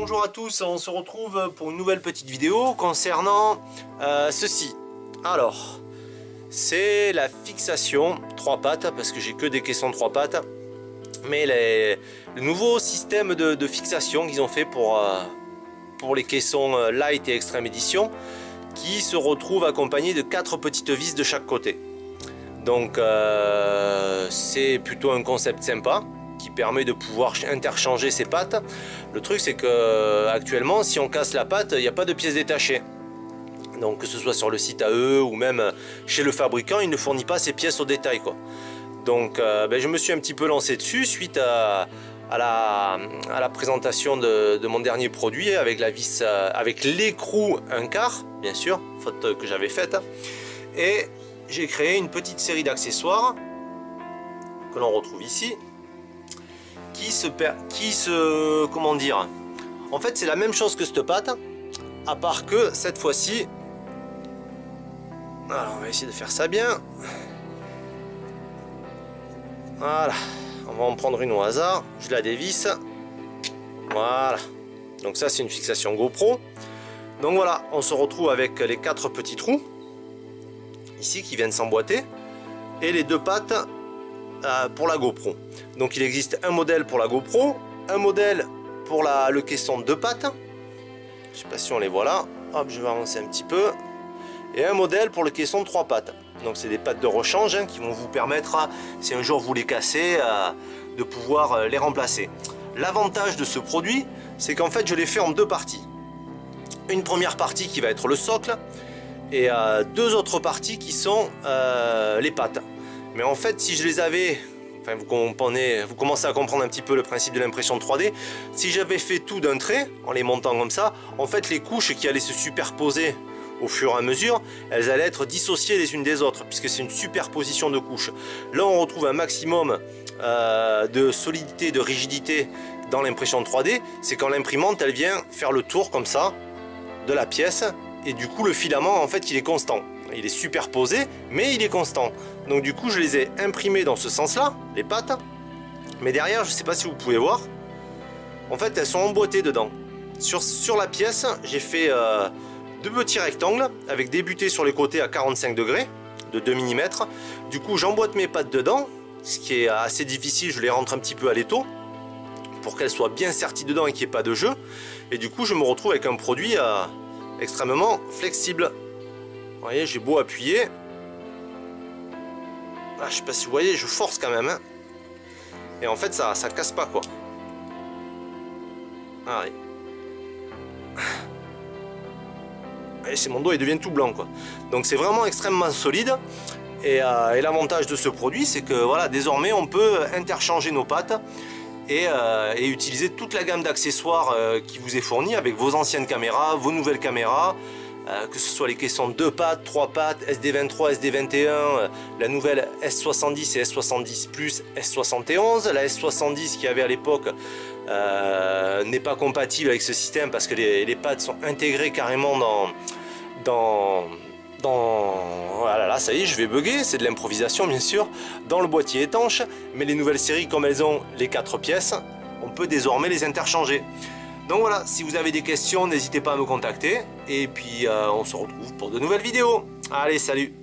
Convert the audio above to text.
Bonjour à tous, on se retrouve pour une nouvelle petite vidéo concernant ceci. Alors, c'est la fixation 3 pattes, parce que j'ai que des caissons 3 pattes. Mais le nouveau système de fixation qu'ils ont fait pour les caissons Light et Extreme Edition, qui se retrouve accompagné de 4 petites vis de chaque côté. Donc c'est plutôt un concept sympa qui permet de pouvoir interchanger ces pattes. Le truc c'est que actuellement, si on casse la patte, il n'y a pas de pièces détachées. Donc que ce soit sur le site à eux ou même chez le fabricant, il ne fournit pas ces pièces au détail, quoi. Donc je me suis un petit peu lancé dessus suite à la présentation de mon dernier produit avec la vis, avec l'écrou 1/4, bien sûr, faute que j'avais faite. Et j'ai créé une petite série d'accessoires que l'on retrouve ici, comment dire, en fait c'est la même chose que cette patte, à part que cette fois-ci, alors on va essayer de faire ça bien. Voilà, on va en prendre une au hasard, je la dévisse. Voilà, donc ça c'est une fixation GoPro. Donc voilà, on se retrouve avec les 4 petits trous ici qui viennent s'emboîter et les 2 pattes pour la GoPro. Donc il existe un modèle pour la GoPro, un modèle pour le caisson 2 pattes. Je sais pas si on les voit là. Hop, je vais avancer un petit peu. Et un modèle pour le caisson 3 pattes. Donc c'est des pattes de rechange qui vont vous permettre, si un jour vous les cassez, de pouvoir les remplacer. L'avantage de ce produit, c'est qu'en fait je l'ai fait en 2 parties. Une première partie qui va être le socle et 2 autres parties qui sont les pattes. Mais en fait si je les avais, enfin vous commencez à comprendre un petit peu le principe de l'impression 3D, si j'avais fait tout d'un trait, en les montant comme ça, en fait les couches qui allaient se superposer au fur et à mesure, elles allaient être dissociées les unes des autres, puisque c'est une superposition de couches. Là on retrouve un maximum de solidité, de rigidité dans l'impression 3D, c'est quand l'imprimante elle vient faire le tour comme ça de la pièce, et du coup le filament en fait il est constant. Il est superposé, mais il est constant. Donc du coup je les ai imprimés dans ce sens là, les pattes, mais derrière je ne sais pas si vous pouvez voir, en fait elles sont emboîtées dedans. Sur la pièce j'ai fait 2 petits rectangles avec des butées sur les côtés à 45 degrés de 2 mm. Du coup j'emboîte mes pattes dedans, ce qui est assez difficile, je les rentre un petit peu à l'étau pour qu'elles soient bien serties dedans et qu'il n'y ait pas de jeu. Et du coup je me retrouve avec un produit extrêmement flexible. Vous voyez, j'ai beau appuyer, je sais pas si vous voyez, je force quand même, hein. Et en fait ça casse pas, quoi. Allez. Et c'est mon dos, il devient tout blanc, quoi. Donc c'est vraiment extrêmement solide. Et l'avantage de ce produit, c'est que voilà, désormais on peut interchanger nos pattes et utiliser toute la gamme d'accessoires qui vous est fournie avec vos anciennes caméras, vos nouvelles caméras, que ce soit les caissons 2 pattes, 3 pattes, SD23, SD21, la nouvelle S70 et S70 Plus, S71, la S70 qu'il y avait à l'époque n'est pas compatible avec ce système parce que les pattes sont intégrées carrément voilà, là ça y est, je vais bugger, c'est de l'improvisation bien sûr, dans le boîtier étanche, mais les nouvelles séries, comme elles ont les 4 pièces, on peut désormais les interchanger. Donc voilà, si vous avez des questions, n'hésitez pas à me contacter, et puis on se retrouve pour de nouvelles vidéos. Allez, salut!